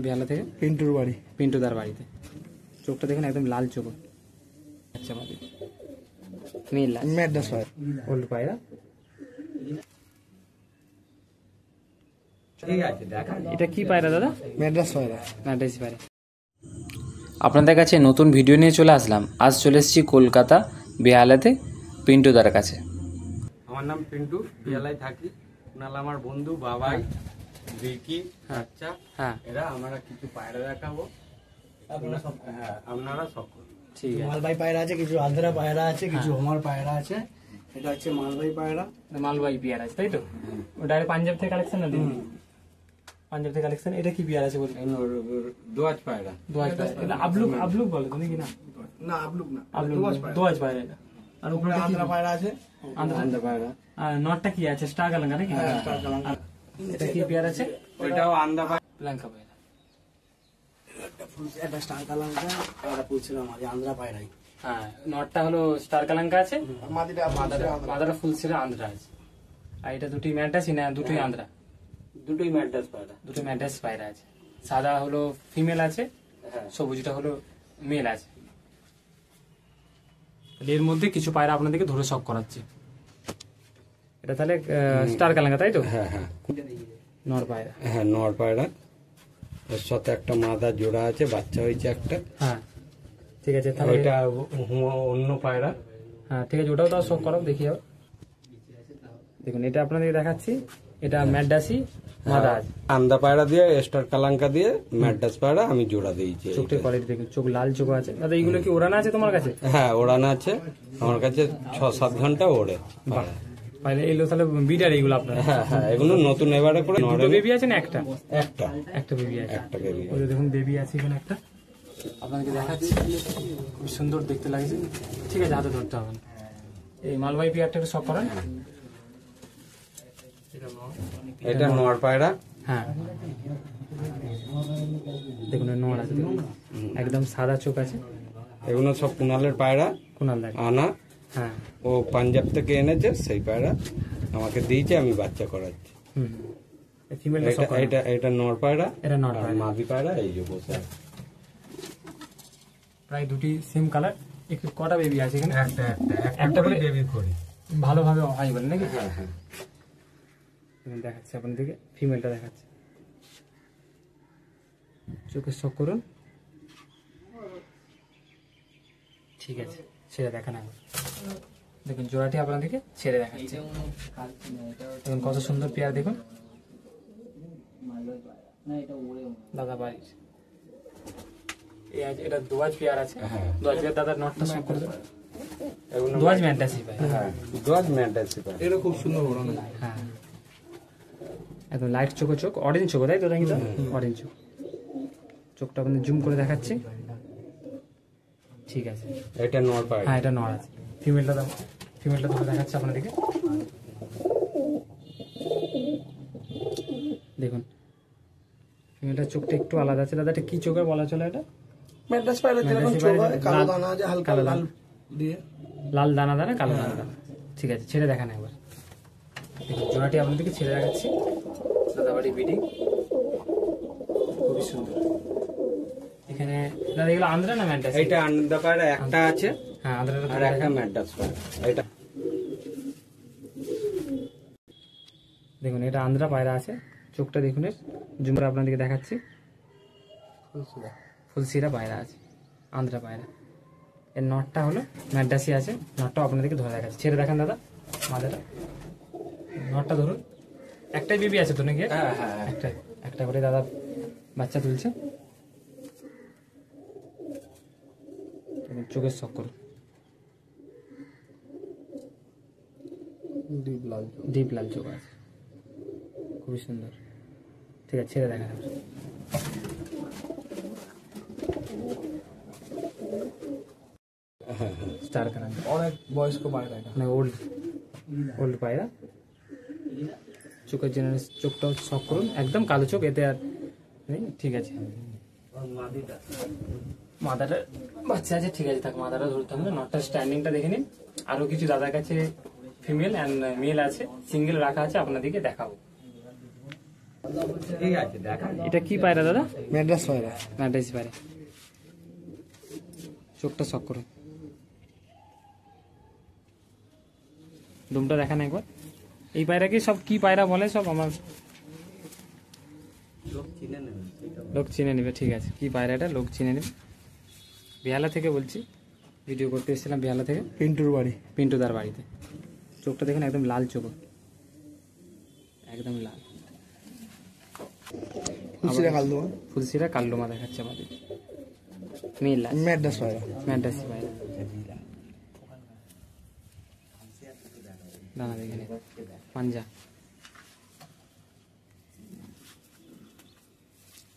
বেহালা থেকে পিন্টুর বাড়ি, পিন্টুদার বাড়িতে। চোখটা দেখুন একদম লাল চোখ। আচ্ছা মেল ম্যাড্রাস পায়রা, ওল্ড পায়রা। ঠিক আছে, দেখা। এটা কি পায়রা দাদা? ম্যাড্রাস পায়রা। ম্যাড্রাস পায়রা। আপনাদের কাছে নতুন ভিডিও নিয়ে চলে আসলাম। আজ চলে এসেছি কলকাতা বেহালাতে পিন্টুদার কাছে। আমার নাম পিন্টু, বেহালায় থাকি। নাহলে আমার বন্ধু বাবাই, ভিকি, আচ্ছা হ্যাঁ, এরা আমরা কিছু পায়রা দেখাবো। আপনারা সব করুন। ঠিক আছে। মালবাই পায়রা আছে, কিছু আন্ধ্রা পায়রা আছে, কিছু হোমার পায়রা আছে। এটা হচ্ছে মালবাই পায়রা, মালবাই পিয়ার আছে তাই তো? ওটা পাঞ্জাব থেকে কালেকশন না দিন? পাঞ্জাব থেকে কালেকশন। এটা কি পিয়ার আছে বলুন? দোয়াজ পায়রা। দোয়াজ পায়রা। এটা আবলুক, আবলুক বলে তো নাকি? না না আবলুক না, আবলুক, পায়রা। দোয়াজ পায়রা এটা। আর উপরে আন্ধ্রা পায়রা আছে, আন্ধ্রা পায়রা। আর নটটা কি আছে? স্টার কালাঙ্গা নাকি? Star Kalanga. এটা কি পেয়ার আছে? ওইটাও আন্দা পায়রা। লঙ্কা পায়রা। একটা স্টার কালাঙ্গা, এটা বলছিলাম আগে আন্ধ্রা পায়রাই। হ্যাঁ, নটটা হলো স্টার কালাঙ্কা আছে, মাদিটা মাদারা ফুল ছিল আন্ধ্রা আছে। আর এটা দুটি ম্যাড্রাসই না, দুটোই আন্ধ্রা। দুটোই ম্যাড্রাস পায়রা। দুটো ম্যাড্রাস পায়রা আছে। সাদা হলো ফিমেল আছে, সবুজটা হলো মেল আছে। এর মধ্যে কিছু পায়রা আপনাদেরকে ধরে শখ করাচ্ছে। এটা তাহলে স্টার কালাঙ্গা তাই তো? হ্যাঁ হ্যাঁ নর পায়রা। হ্যাঁ, নর পায়রা। এর সাথে একটা মাদা জোড়া আছে, বাচ্চা হয়েছে একটা। হ্যাঁ ঠিক আছে, তাহলে ওইটা অন্য পায়রা। হ্যাঁ ঠিক আছে, ওটাও তাও শখ করাও দেখি। দেখুন এটা আপনাদেরকে দেখাচ্ছি। এটা ম্যাড্রাসি মাদা আছে। আন্দা পায়রা দিয়ে স্টার কালাঙ্কা দিয়ে ম্যাড্রাস পায়রা আমি জোড়া দিয়েছি। চোখের কোয়ালিটি দেখুন, চোখ লাল চোখ আছে দাদা। এইগুলো কি ওড়ানো আছে তোমার কাছে? হ্যাঁ, ওড়ানো আছে আমার কাছে। 6-7 ঘন্টা ওড়ে পায়রা। পাইলে এগুলো তাহলে বিডার এইগুলো আপনার? হ্যাঁ হ্যাঁ, এগুলো নতুন এবারে করে। দুটো বেবি আছে না একটা? একটা একটা বেবি আছে। একটা বেবি। ওই যে দেখুন বেবি আছে এখানে একটা, আপনাদেরকে দেখাচ্ছি। খুব সুন্দর দেখতে লাগছে। ঠিক আছে, হাতে ধরতে হবে না। এই মালবাই পেয়ারটা একটু শখ করেন। এটা নর পায়রা। হ্যাঁ দেখুন নর আছে, দেখুন একদম সাদা চোখ আছে। এগুলো সব কুনালের পায়রা, কুনাল লাগে। আনা। হ্যাঁ, ও পাঞ্জাব থেকে এনেছে সেই পায়রা, আমাকে দিয়েছে, আমি বাচ্চা করাচ্ছি। হুম। ফিমেলটা শখ করেন। এটা নর পায়রা, এটা নর আর পায়রা। মাদি পায়রা এই যে বসে আছে। প্রায় দুটি সেম কালার। একটু কটা বেবি আছে এখানে? একটা করে বেবি করি ভালোভাবে হয় বলে নাকি? হ্যাঁ হ্যাঁ। দেখাচ্ছে আপনাদেরকে, ফিমেলটা দেখাচ্ছে। চোখে শখ করুন। ঠিক আছে, ছেড়ে দেখান আবার। দেখুন জোড়াটি আপনাদেরকে ছেড়ে দেখাচ্ছে। দেখুন কত সুন্দর পেয়ার দেখুন দাদা বাড়ির। এটা দোয়াজ পেয়ার আছে। দোয়াজ পেয়ার দাদার নটটা শখ করে দেবেন। দোয়াজ ম্যান্টাসি পায়। হ্যাঁ, দোয়াজ ম্যান্টাসি পায়রা। এটা খুব সুন্দর ওড়ানো। হ্যাঁ একদম লাইট চোখে চোখ, অরেঞ্জ চোখ তাই তো? নাকি তো অরেঞ্জ চোখ। চোখটা আপনাদের জুম করে দেখাচ্ছি। ঠিক আছে, এটা নর পায়রা। হ্যাঁ এটা নর আছে। ফিমেলটা ধরে দেখাচ্ছে আপনাদেরকে। দেখুন ফিমেলটার চোখটা একটু আলাদা আছে। দাদা এটা কি চোখে বলা চলে? এটা ম্যাড্রাস পায়রা যেরকম চোখ হয়, কালো দানা আছে হালকা লাল দিয়ে, লাল দানা দানা, কালো দানা দানা। ঠিক আছে, ছেড়ে দেখান একবার। দেখুন জোড়াটি আপনাদেরকে ছেড়ে দেখাচ্ছি। দাদাবাড়ি বিডিং খুবই সুন্দর। এখানে দাদা এগুলো আন্ধ্রা না ম্যাড্রাস? এটা আন্দা পায়রা একটা আছে। হ্যাঁ আন্ধ্রা। আর একটা ম্যাড্রাস পায়রা। এটা দেখুন এটা আন্ধ্রা পায়রা আছে। চোখটা দেখুন, জুম করে আপনাদেরকে দেখাচ্ছি। ফুলসিরা পায়রা আছে, আন্ধ্রা পায়রা। এর নটটা হলো ম্যাড্রাসি আছে। নটটাও আপনাদেরকে ধরে দেখাচ্ছি। ছেড়ে দেখান দাদা মাদাটা। নটটা ধরুন। একটাই বেবি আছে তো নাকি? হ্যাঁ হ্যাঁ, একটা করে দাদা বাচ্চা তুলছে। চোখের শখ করুন। ডিপ লাল চোখ আছে, খুবই সুন্দর। ঠিক আছে, ছেড়ে দেখা যাবে। স্টার কালার, অনেক বয়স্ক পায়রা। মানে ওল্ড পায়রা। চোখের জেনারেল চোখটাও শখ করুন, একদম কালো চোখ, এতে আর নেই। ঠিক আছে, মাদাটা বাচ্চা আছে। ঠিক আছে, থাক, মাদাটা ধরতে হবে। নটটা স্ট্যান্ডিংটা দেখে নিন। আরো কিছু দাদার কাছে ফিমেল অ্যান্ড মেল আছে, সিঙ্গেল রাখা আছে, আপনাদেরকে দেখাবো। ঠিক আছে দেখা এটা কি পায়রা দাদা? ম্যাড্রাস পায়রা। ম্যাড্রাসি পায়রা। চোখটা শক করুন, ডুমটা দেখান একবার। এই পায়রাকে সব কি পায়রা বলে সব আমার লোক চিনে নেবে সেটা। লোক চিনে নেবে, ঠিক আছে। কি পায়রা এটা লোক চিনে নেবে। বেহালা থেকে বলছি, ভিডিও করতে এসেছিলাম বেহালা থেকে, পিন্টুর বাড়ি। পিন্টুদার বাড়িতে। চোখটা দেখুন একদম লাল চোখ, একদম লাল। ফুলসিরা কালদমা। ফুলসিরা কাল্লুমা দেখাচ্ছে আমাদের। মেল আছে, ম্যাড্রাস পায়রা। ম্যাড্রাসি পায়রা। দানা দেখে নে, পাঞ্জা।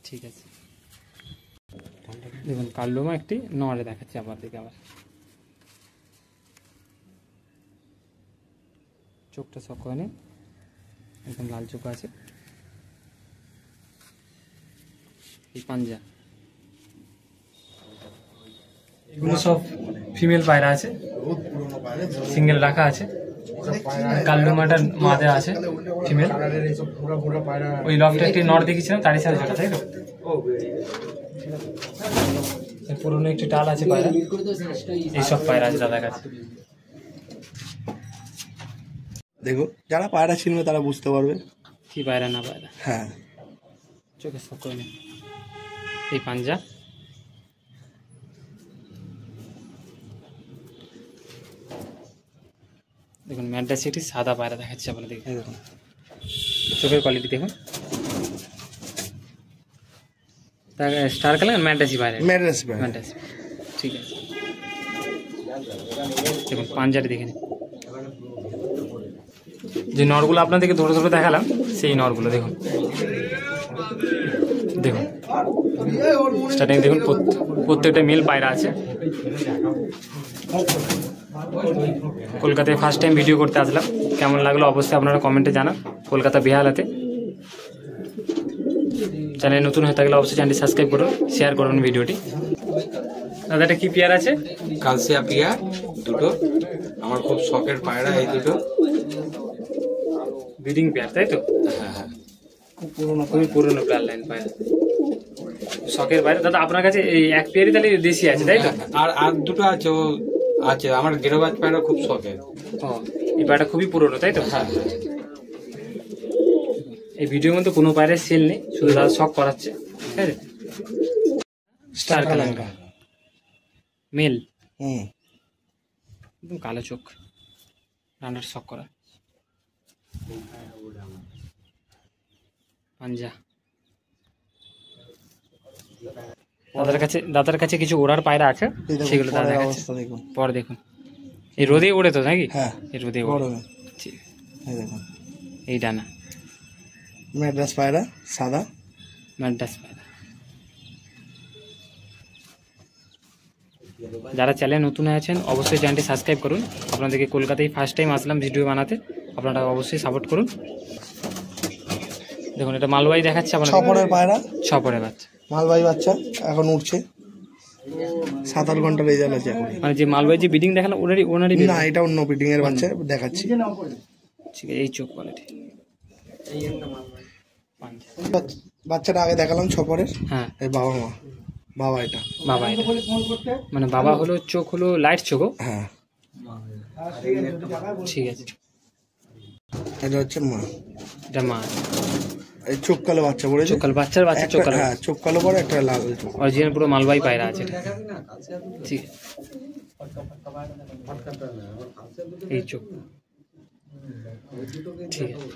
ঠিক আছে, দেখুন কাল্লুমা একটি নড়ে দেখাচ্ছে আবার দিকে। আবার চোখটা শক করে নে, একদম লাল চোখ আছে। এই পাঞ্জা, এগুলো সব ফিমেল পায়রা আছে, সিঙ্গেল রাখা আছে। কাল্লুমাটার মাদে আছে ফিমেল। ওই লফটা একটি নর দেখেছিলাম, তারই সাথে জোড়া, তাই তো? পুরনো একটি টাল আছে পায়রা। এইসব পায়রা আছে দাদার কাছে। দেখো, যারা পায়রা চিনবে তারা বুঝতে পারবে কি পায়রা না পায়রা। হ্যাঁ। চোখে শক করে নে। এই পাঞ্জা, দেখুন ম্যাড্রাসি সাদা পায়রা দেখাচ্ছে আপনাদের। এই দেখুন চোখের কোয়ালিটি দেখুন। স্টার কালার ম্যাড্রাসি পায়রা, ম্যাড্রাস পায়রা। ম্যাড্রাসি, ঠিক আছে। দেখুন পাঞ্জাটি দেখে নিন। যে নরগুলো আপনাদেরকে ধরে ধরে দেখালাম, সেই নরগুলো দেখুন। দেখুন স্টার্টিং দেখুন, প্রত্যেকটা মেল পায়রা আছে। কলকাতায় ফার্স্ট টাইম ভিডিও করতে আসলাম, কেমন লাগলো অবশ্যই আপনারা কমেন্টে জানান। কলকাতা বেহালাতে। চ্যানেল নতুন হয়ে থাকলে অবশ্যই চ্যানেলটি সাবস্ক্রাইব করুন, শেয়ার করুন ভিডিওটি। দাদা এটা কি পেয়ার আছে? কালসিয়া পিয়া দুটো, আমার খুব শখের পায়রা এই দুটো। ব্রিডিং পেয়ার, তাই তো? হ্যাঁ হ্যাঁ, খুবই পুরনো ব্লাড লাইন পায়রা, শখের পায়রা। দাদা আপনার কাছে এই এক পেয়ারই তাহলে দেশি আছে, তাই তো? আর আর দুটো আছে, ও আছে আমার গেরোবাজ পায়রা খুব শখের। ও, এই পায়রাটা খুবই পুরনো, তাই তো? হ্যাঁ হ্যাঁ, এই ভিডিওর মধ্যে কোনো পায়রার সেল নেই, শুধু দাদা শখ করাচ্ছে, ঠিক আছে? স্টার কালার মেল, একদম কালো চোখ, রান্নার শখ করা। পাঞ্জা। দাদার কাছে কিছু ওড়ার পায়রা আছে, সেগুলো দাদা দেখাচ্ছে। দেখুন পরে দেখুন, এই রোদে ওড়ে তো নাকি? হ্যাঁ, এই রোদে বড় ওড়ে। ঠিক, এই দেখুন এই ডানা ম্যাড্রাস পায়রা সাদা। ম্যাড্রাস পায়রা। যারা চ্যানেল নতুন আছেন অবশ্যই চ্যানেলটি সাবস্ক্রাইব করুন। আপনাদেরকে কলকাতায় ফার্স্ট টাইম আসলাম ভিডিও বানাতে, আপনারা অবশ্যই সাপোর্ট করুন। দেখুন এটা মালবাহী দেখাচ্ছে আপনাদের। ছপরের পায়রা, ছপরের বাচ্চা, মালবাহী বাচ্চা, এখন উঠছে। 7-8 ঘন্টা রেজাল্ট আছে এখন। মানে যে মালবাহী যে বিডিং দেখানো ওনারই না, এটা অন্য ব্রিডিং এর বাচ্চা দেখাচ্ছি। ঠিক আছে, এই চোখ কোয়ালিটি। বাচ্চাটা আগে দেখালাম ছপরের। হ্যাঁ, এই বাবা মা, বাবা এটা বাবা এটা। মানে বাবা হলো চোখ হলো লাইট চোখ। হ্যাঁ, ঠিক আছে, এটা হচ্ছে মা। এটা মা। এই চোখ কালো বাচ্চা পড়েছে। চোখ কালো বাচ্চার বাচ্চা, চোখ কালো। হ্যাঁ, চোখ কালো পরে একটা লাল চোখ। অরিজিনাল পুরো মালবাহী পায়রা আছে এটা। ঠিক আছে, এই চোখ। ঠিক আছে।